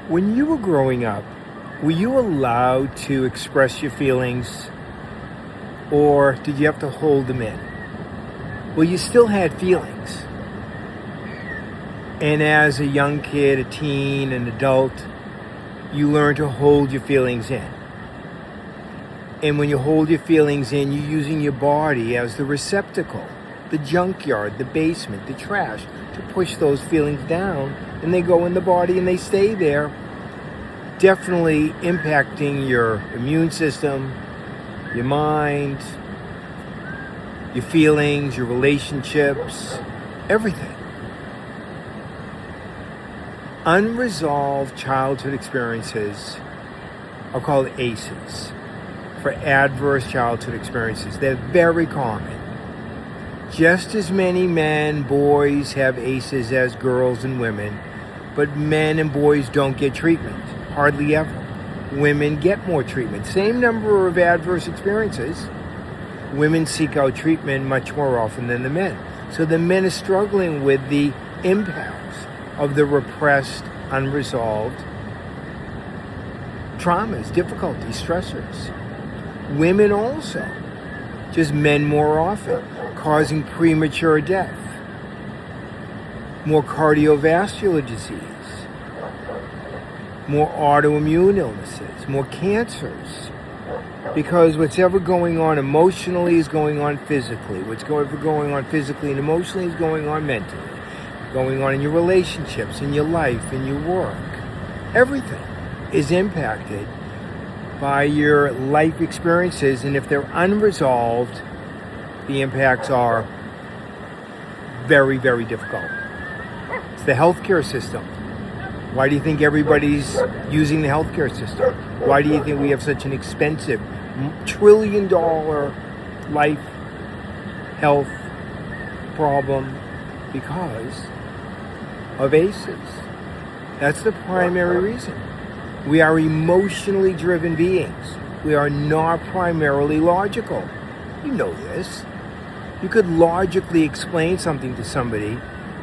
When you were growing up, were you allowed to express your feelings or did you have to hold them in? Well, you still had feelings. And as a young kid, a teen, an adult, you learn to hold your feelings in. And when you hold your feelings in, you're using your body as the receptacle, the junkyard, the basement, the trash, to push those feelings down. And they go in the body and they stay there, definitely impacting your immune system, your mind, your feelings, your relationships, everything. Unresolved childhood experiences are called ACEs, for adverse childhood experiences. They're very common. Just as many men, boys have ACEs as girls and women, but men and boys don't get treatment, hardly ever. Women get more treatment. Same number of adverse experiences. Women seek out treatment much more often than the men. So the men are struggling with the impacts of the repressed, unresolved traumas, difficulties, stressors. Women also, just men more often, causing premature death, more cardiovascular disease, more autoimmune illnesses, more cancers. Because what's ever going on emotionally is going on physically. What's ever going on physically and emotionally is going on mentally. Going on in your relationships, in your life, in your work. Everything is impacted by your life experiences, and if they're unresolved, the impacts are very, very difficult. It's the healthcare system. Why do you think everybody's using the healthcare system? Why do you think we have such an expensive trillion-dollar life health problem? Because of ACEs. That's the primary reason. We are emotionally driven beings. We are not primarily logical. You know this. You could logically explain something to somebody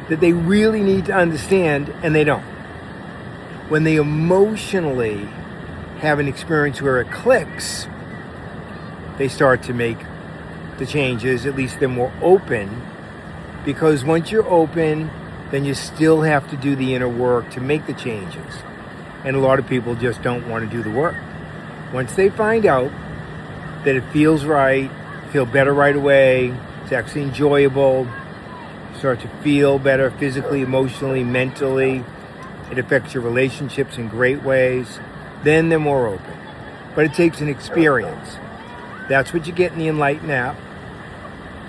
that they really need to understand, and they don't. When they emotionally have an experience where it clicks, they start to make the changes. At least they're more open, because once you're open, then you still have to do the inner work to make the changes. And a lot of people just don't want to do the work. Once they find out that it feels right, feel better right away, it's actually enjoyable, start to feel better physically, emotionally, mentally, it affects your relationships in great ways, then they're more open. But it takes an experience. That's what you get in the Enlighten app.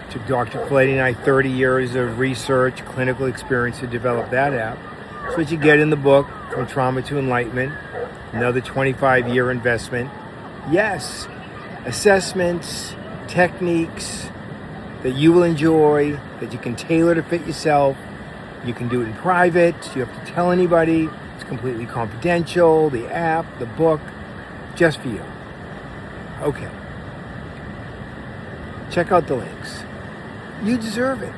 It took Dr. Felitti and I 30 years of research, clinical experience to develop that app. That's what you get in the book, From Trauma to Enlightenment, another 25-year investment. Yes, assessments, techniques that you will enjoy, that you can tailor to fit yourself. You can do it in private. You have to tell anybody. It's completely confidential. The app, the book, just for you. Okay. Check out the links. You deserve it.